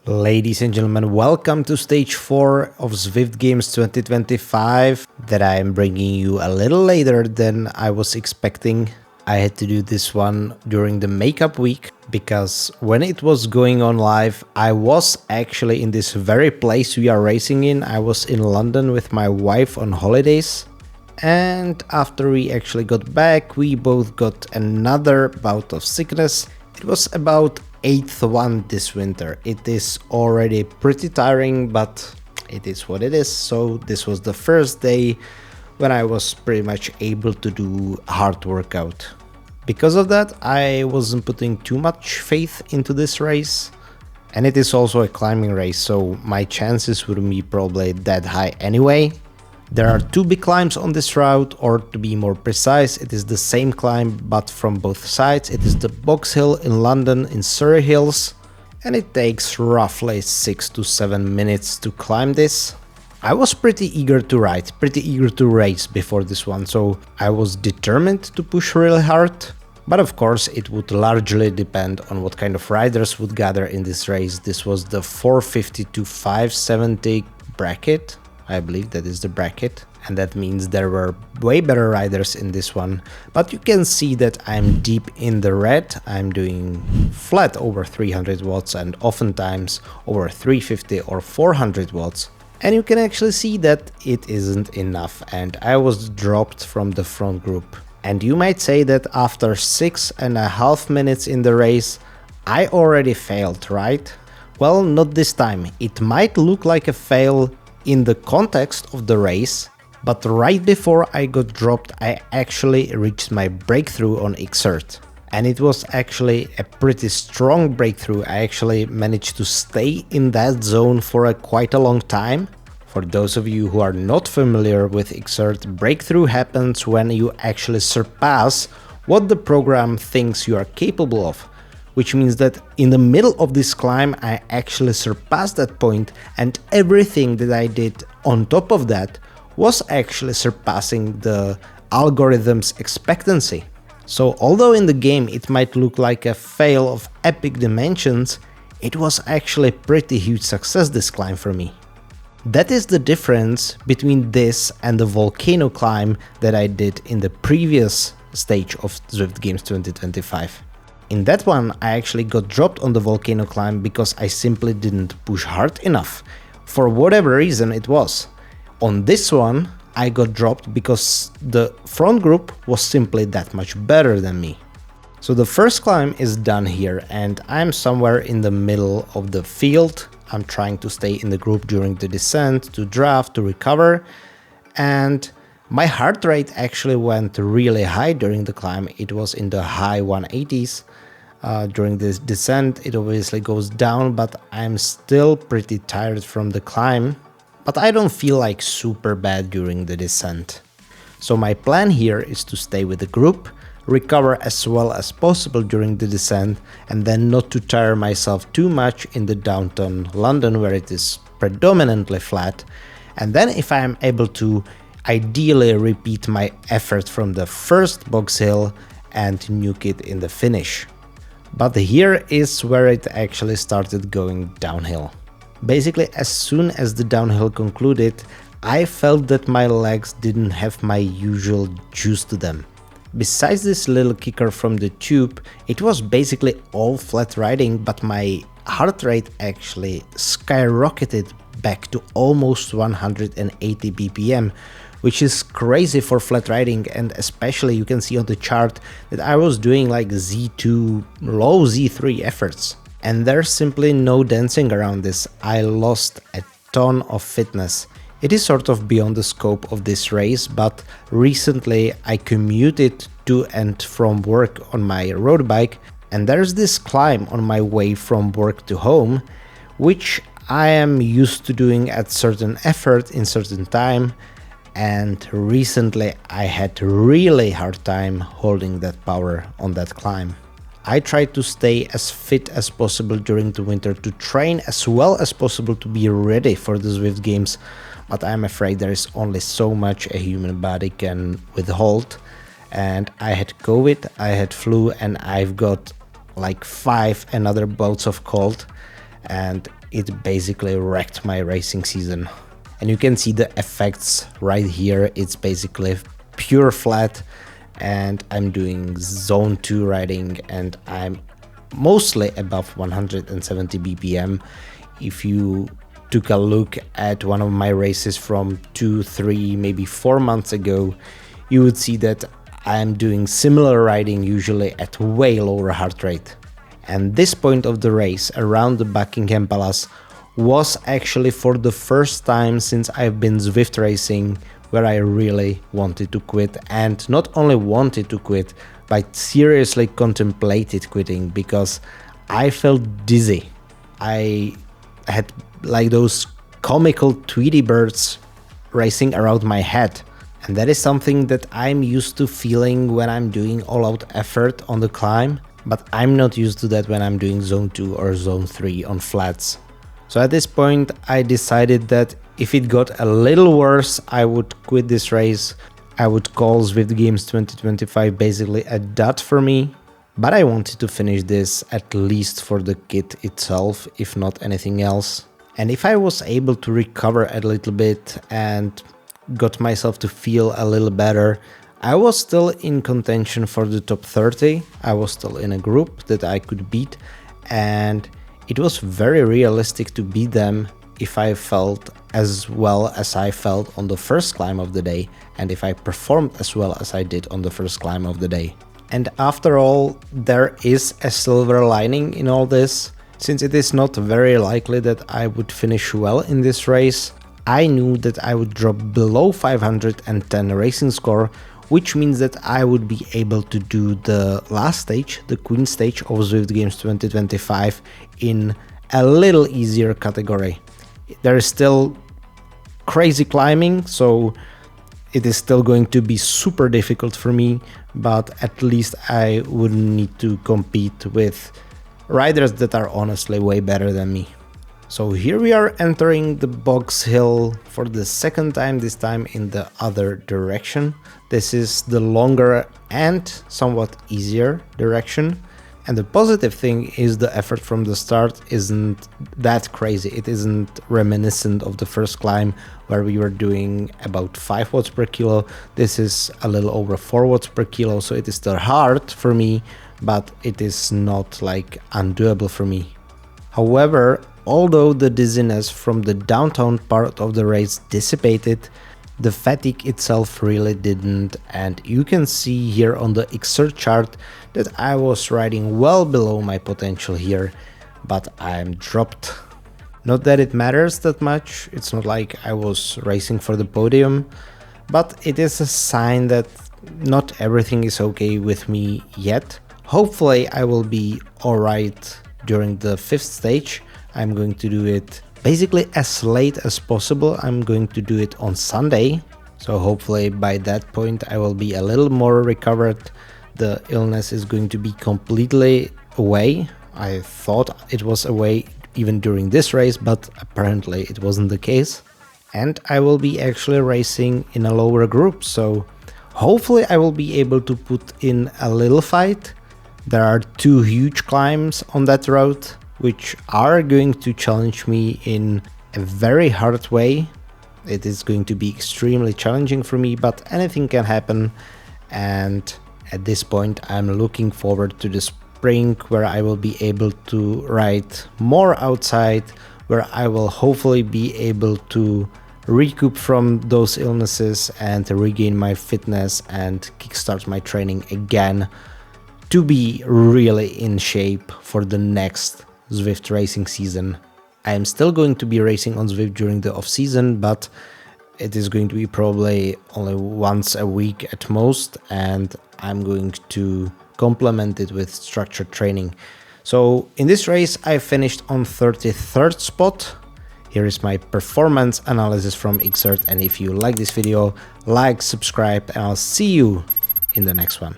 Ladies and gentlemen, welcome to stage 4 of Zwift Games 2025 that I am bringing you a little later than I was expecting. I had to do this one during the makeup week because when it was going on live, I was actually in this very place we are racing in. I was in London with my wife on holidays, and after we actually got back, we both got another bout of sickness. It was about 8th one this winter. It is already pretty tiring, but it is what it is. So this was the first day when I was pretty much able to do a hard workout. Because of that, I wasn't putting too much faith into this race, and it is also a climbing race, so my chances wouldn't be probably that high anyway. There are two big climbs on this route, or to be more precise, it is the same climb but from both sides. It is the Box Hill in London in Surrey Hills, and it takes roughly 6 to 7 minutes to climb this. I was pretty eager to ride, pretty eager to race before this one, so I was determined to push really hard. But of course it would largely depend on what kind of riders would gather in this race. This was the 450 to 570 bracket. I believe that is the bracket, and that means there were way better riders in this one. But you can see that I'm deep in the red. I'm doing flat over 300 watts and oftentimes over 350 or 400 watts. And you can actually see that it isn't enough, and I was dropped from the front group. And you might say that after 6.5 minutes in the race, I already failed, right? Well, not this time. It might look like a fail in the context of the race, but right before I got dropped, I actually reached my breakthrough on Exert. And it was actually a pretty strong breakthrough. I actually managed to stay in that zone for quite a long time. For those of you who are not familiar with Exert, breakthrough happens when you actually surpass what the program thinks you are capable of. Which means that in the middle of this climb, I actually surpassed that point, and everything that I did on top of that was actually surpassing the algorithm's expectancy. So although in the game it might look like a fail of epic dimensions, it was actually a pretty huge success, this climb for me. That is the difference between this and the volcano climb that I did in the previous stage of Zwift Games 2025. In that one, I actually got dropped on the volcano climb because I simply didn't push hard enough, for whatever reason it was. On this one, I got dropped because the front group was simply that much better than me. So the first climb is done here, and I'm somewhere in the middle of the field. I'm trying to stay in the group during the descent, to draft, to recover, and my heart rate actually went really high during the climb. It was in the high 180s. During this descent it obviously goes down, but I'm still pretty tired from the climb. But I don't feel like super bad during the descent. So my plan here is to stay with the group, recover as well as possible during the descent, and then not to tire myself too much in the downtown London where it is predominantly flat. And then if I am able to ideally repeat my effort from the first box hill and nuke it in the finish. But here is where it actually started going downhill. Basically, as soon as the downhill concluded, I felt that my legs didn't have my usual juice to them. Besides this little kicker from the tube, it was basically all flat riding, but my heart rate actually skyrocketed back to almost 180 BPM, which is crazy for flat riding. And especially you can see on the chart that I was doing like Z2, low Z3 efforts. And there's simply no dancing around this. I lost a ton of fitness. It is sort of beyond the scope of this race, but recently I commuted to and from work on my road bike, and there's this climb on my way from work to home, which I am used to doing at certain effort in certain time. And recently I had really hard time holding that power on that climb. I tried to stay as fit as possible during the winter, to train as well as possible to be ready for the Zwift Games, but I'm afraid there is only so much a human body can withhold. And I had COVID, I had flu, and I've got like 5 another bouts of cold. And it basically wrecked my racing season. And you can see the effects right here. It's basically pure flat, and I'm doing zone 2 riding, and I'm mostly above 170 BPM. If you took a look at one of my races from 2, 3, maybe 4 months ago, you would see that I'm doing similar riding usually at way lower heart rate. And this point of the race around the Buckingham Palace was actually for the first time since I've been Zwift racing where I really wanted to quit, and not only wanted to quit, but seriously contemplated quitting because I felt dizzy. I had like those comical Tweety birds racing around my head. And that is something that I'm used to feeling when I'm doing all-out effort on the climb, but I'm not used to that when I'm doing zone 2 or zone 3 on flats. So at this point I decided that if it got a little worse, I would quit this race. I would call Zwift Games 2025 basically a dud for me, but I wanted to finish this at least for the kit itself, if not anything else. And if I was able to recover a little bit and got myself to feel a little better, I was still in contention for the top 30. I was still in a group that I could beat, and it was very realistic to beat them if I felt as well as I felt on the first climb of the day, and if I performed as well as I did on the first climb of the day. And after all, there is a silver lining in all this. Since it is not very likely that I would finish well in this race, I knew that I would drop below 510 racing score, which means that I would be able to do the last stage, the Queen stage of Zwift Games 2025 in a little easier category. There is still crazy climbing, so it is still going to be super difficult for me, but at least I wouldn't need to compete with riders that are honestly way better than me. So here we are entering the Box Hill for the second time, this time in the other direction. This is the longer and somewhat easier direction. And the positive thing is the effort from the start isn't that crazy. It isn't reminiscent of the first climb where we were doing about 5 watts per kilo. This is a little over 4 watts per kilo, so it is still hard for me, but it is not like undoable for me. However, although the dizziness from the downtown part of the race dissipated, the fatigue itself really didn't, and you can see here on the exert chart that I was riding well below my potential here, but I'm dropped. Not that it matters that much, it's not like I was racing for the podium, but it is a sign that not everything is okay with me yet. Hopefully I will be alright during the 5th stage. I'm going to do it basically as late as possible. I'm going to do it on Sunday, so hopefully by that point I will be a little more recovered. The illness is going to be completely away. I thought it was away even during this race, but apparently it wasn't the case. And I will be actually racing in a lower group, so hopefully I will be able to put in a little fight. There are 2 huge climbs on that route, which are going to challenge me in a very hard way. It is going to be extremely challenging for me, but anything can happen. And at this point I'm looking forward to the spring, where I will be able to ride more outside, where I will hopefully be able to recoup from those illnesses and regain my fitness and kickstart my training again to be really in shape for the next Zwift racing season. I am still going to be racing on Zwift during the off season, but it is going to be probably only once a week at most, and I'm going to complement it with structured training. So in this race I finished on 33rd spot. Here is my performance analysis from Exert, and if you like this video, like, subscribe, and I'll see you in the next one.